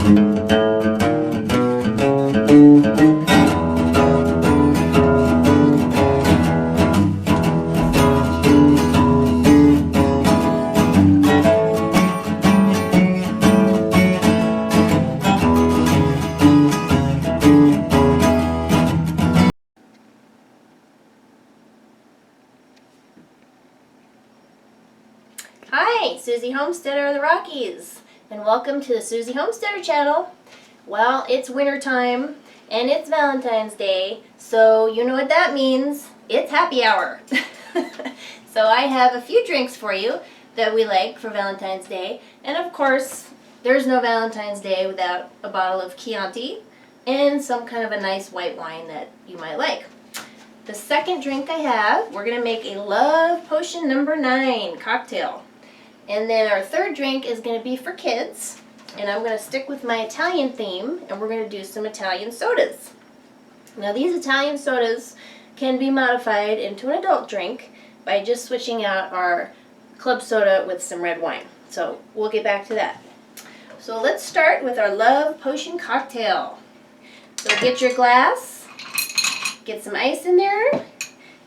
Hi, Susie Homesteader of the Rockies, and welcome to the Susie Homesteader channel. Well, it's winter time, and it's Valentine's Day, so you know what that means. It's happy hour. So I have a few drinks for you that we like for Valentine's Day, and of course, there's no Valentine's Day without a bottle of Chianti and some kind of a nice white wine that you might like. The second drink I have, we're going to make a Love Potion number 9 cocktail. And then our third drink is going to be for kids, and I'm going to stick with my Italian theme, and we're going to do some Italian sodas. Now these Italian sodas can be modified into an adult drink by just switching out our club soda with some red wine. So we'll get back to that. So let's start with our Love Potion cocktail. So get your glass, get some ice in there,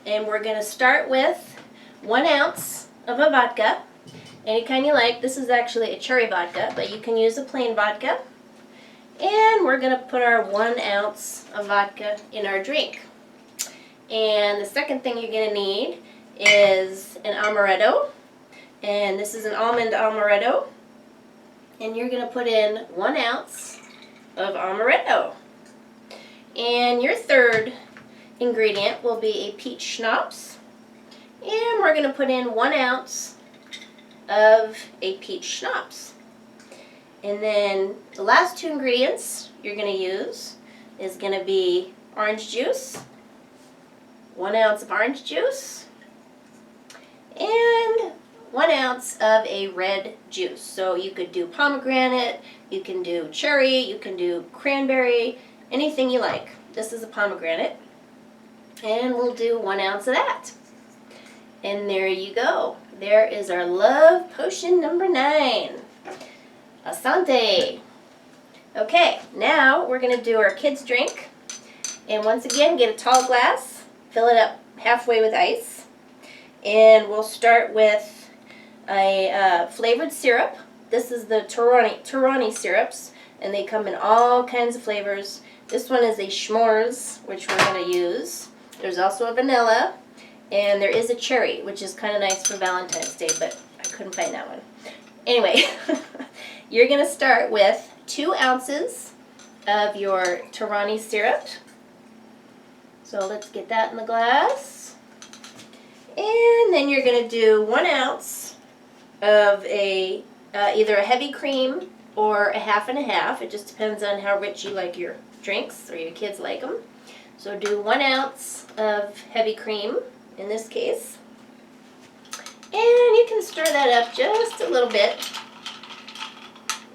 and we're going to start with 1 ounce of a vodka. Any kind you like. This is actually a cherry vodka, but you can use a plain vodka. And we're going to put our 1 ounce of vodka in our drink. And the second thing you're going to need is an amaretto. And this is an almond amaretto. And you're going to put in 1 ounce of amaretto. And your third ingredient will be a peach schnapps. And we're going to put in 1 ounce of a peach schnapps. And then the last 2 ingredients you're going to use is going to be orange juice, 1 ounce of orange juice, and 1 ounce of a red juice. So you could do pomegranate, you can do cherry, you can do cranberry, anything you like. This is a pomegranate. And we'll do 1 ounce of that. And there you go. There is our Love Potion number 9. Asante. Okay, now we're going to do our kids' drink. And once again, get a tall glass, fill it up halfway with ice. And we'll start with a flavored syrup. This is the terani syrups, and they come in all kinds of flavors. This one is a s'mores, which we're going to use. There's also a vanilla. And there is a cherry, which is kind of nice for Valentine's Day, but I couldn't find that one. Anyway, you're going to start with 2 ounces of your terani syrup. So let's get that in the glass. And then you're going to do 1 ounce of either a heavy cream or a half and a half. It just depends on how rich you like your drinks or your kids like them. So do 1 ounce of heavy cream in this case. And you can stir that up just a little bit.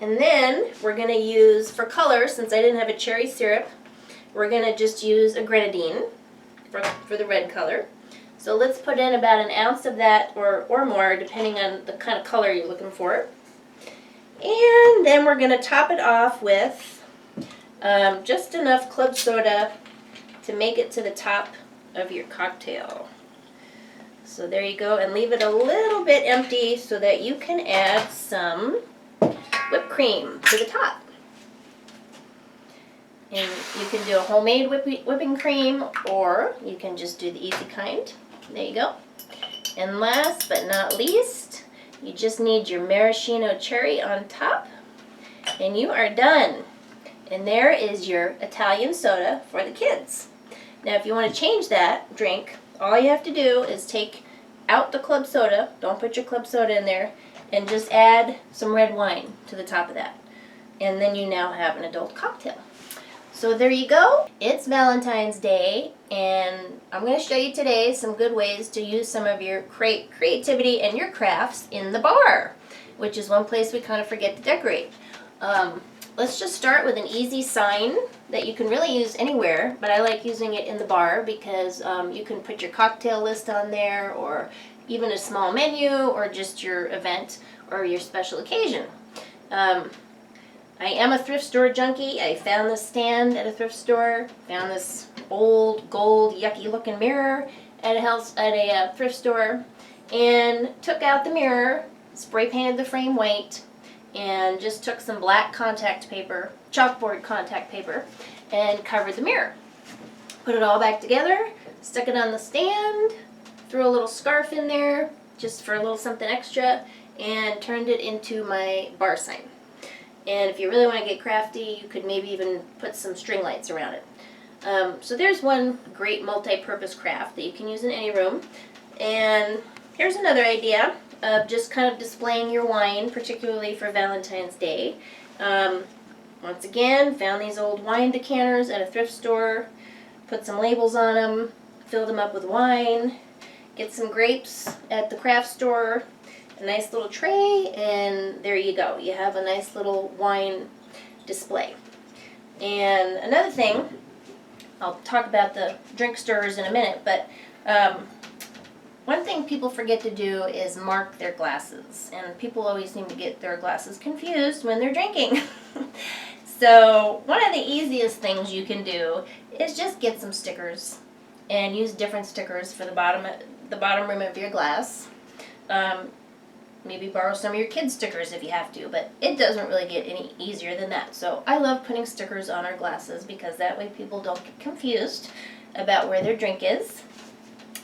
And then we're going to use, for color, since I didn't have a cherry syrup, we're going to just use a grenadine for the red color. So let's put in about 1 ounce of that or more, depending on the kind of color you're looking for. And then we're going to top it off with just enough club soda to make it to the top of your cocktail. So there you go, and leave it a little bit empty so that you can add some whipped cream to the top. And you can do a homemade whipping cream, or you can just do the easy kind. There you go. And last but not least, you just need your maraschino cherry on top, and you are done. And there is your Italian soda for the kids. Now if you want to change that drink, all you have to do is take out the club soda, don't put your club soda in there, and just add some red wine to the top of that. And then you now have an adult cocktail. So there you go. It's Valentine's Day, and I'm going to show you today some good ways to use some of your creativity and your crafts in the bar, which is one place we kind of forget to decorate. Let's just start with an easy sign that you can really use anywhere, but I like using it in the bar because you can put your cocktail list on there, or even a small menu, or just your event or your special occasion. I am a thrift store junkie. I found this stand at a thrift store, found this old gold yucky looking mirror at a thrift store, and took out the mirror, spray painted the frame white, and just took some black contact paper, chalkboard contact paper, and covered the mirror. Put it all back together, stuck it on the stand, threw a little scarf in there just for a little something extra, and turned it into my bar sign. And if you really want to get crafty, you could maybe even put some string lights around it. So there's one great multi-purpose craft that you can use in any room. And here's another idea of just kind of displaying your wine, particularly for Valentine's Day. Once again, found these old wine decanters at a thrift store, put some labels on them, filled them up with wine, get some grapes at the craft store, a nice little tray, and there you go. You have a nice little wine display. And another thing, I'll talk about the drink stirrers in a minute, but one thing people forget to do is mark their glasses. And people always seem to get their glasses confused when they're drinking. So one of the easiest things you can do is just get some stickers and use different stickers for the bottom rim of your glass. Maybe borrow some of your kids' stickers if you have to, but it doesn't really get any easier than that. So I love putting stickers on our glasses because that way people don't get confused about where their drink is.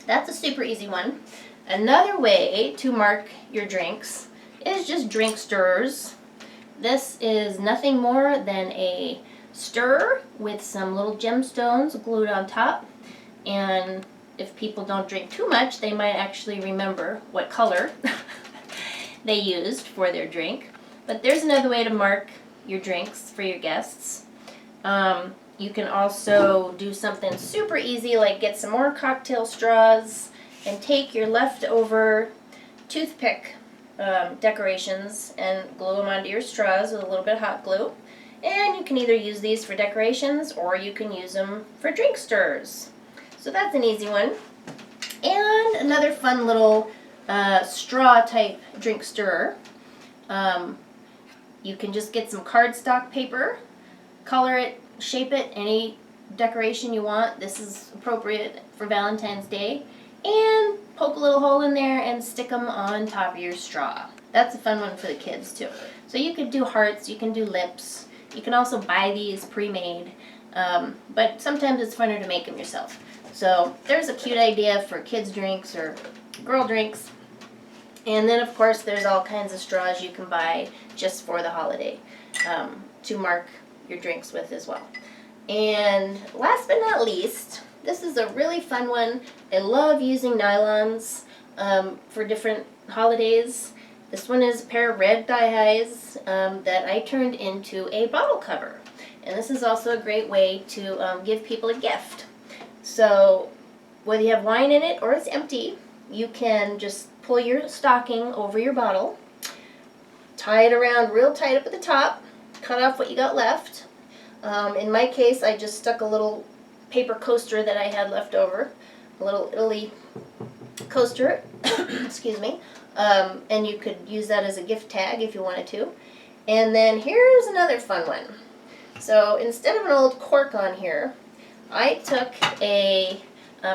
That's a super easy one. Another way to mark your drinks is just drink stirrers. This is nothing more than a stirrer with some little gemstones glued on top. And if people don't drink too much, they might actually remember what color they used for their drink. But there's another way to mark your drinks for your guests. You can also do something super easy like get some more cocktail straws and take your leftover toothpick decorations and glue them onto your straws with a little bit of hot glue. And you can either use these for decorations or you can use them for drink stirrers. So that's an easy one. And another fun little straw type drink stirrer. You can just get some cardstock paper, color it, shape it any decoration you want. This is appropriate for Valentine's Day. And poke a little hole in there and stick them on top of your straw. That's a fun one for the kids too. So you could do hearts, you can do lips. You can also buy these pre-made, but sometimes it's funner to make them yourself. So there's a cute idea for kids' drinks or girl drinks. And then of course there's all kinds of straws you can buy just for the holiday to mark your drinks with as well. And last but not least, this is a really fun one. I love using nylons for different holidays. This one is a pair of red die-highs that I turned into a bottle cover. And this is also a great way to give people a gift. So whether you have wine in it or it's empty, you can just pull your stocking over your bottle, tie it around real tight up at the top, cut off what you got left. In my case, I just stuck a little paper coaster that I had left over, a little Italy coaster, excuse me, and you could use that as a gift tag if you wanted to. And then here's another fun one. So instead of an old cork on here, I took a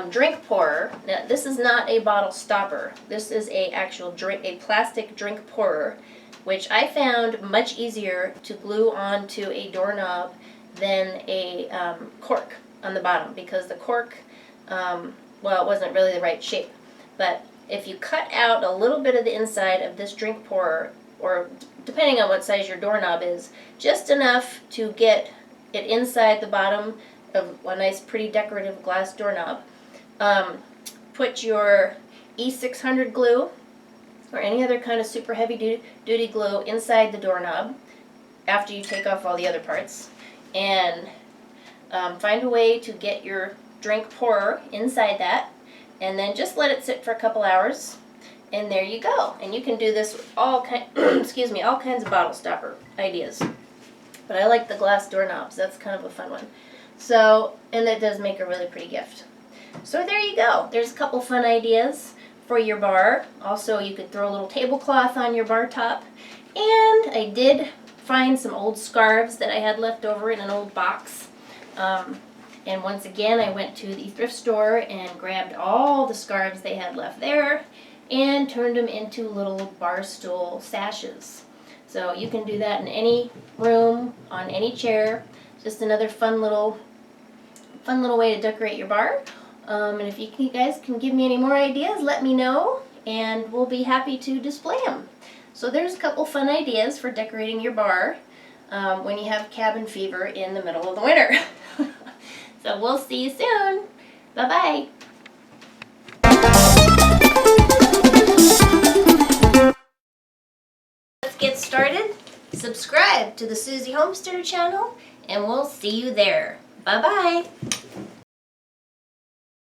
drink pourer. Now this is not a bottle stopper. This is a plastic drink pourer, which I found much easier to glue onto a doorknob than a cork on the bottom, because the cork, well, it wasn't really the right shape. But if you cut out a little bit of the inside of this drink pourer, or depending on what size your doorknob is, just enough to get it inside the bottom of a nice pretty decorative glass doorknob, put your E600 glue or any other kind of super heavy duty glue inside the doorknob after you take off all the other parts, and find a way to get your drink pourer inside that, and then just let it sit for a couple hours, and there you go. And you can do this with all kinds of bottle stopper ideas. But I like the glass doorknobs. That's kind of a fun one. So, and that does make a really pretty gift. So there you go. There's a couple fun ideas for your bar. Also, you could throw a little tablecloth on your bar top. And I did find some old scarves that I had left over in an old box. And once again, I went to the thrift store and grabbed all the scarves they had left there and turned them into little bar stool sashes. So you can do that in any room, on any chair. Just another fun little way to decorate your bar. And if you guys can give me any more ideas, let me know, and we'll be happy to display them. So there's a couple fun ideas for decorating your bar when you have cabin fever in the middle of the winter. So we'll see you soon. Bye-bye. Let's get started. Subscribe to the Susie Homesteader channel, and we'll see you there. Bye-bye.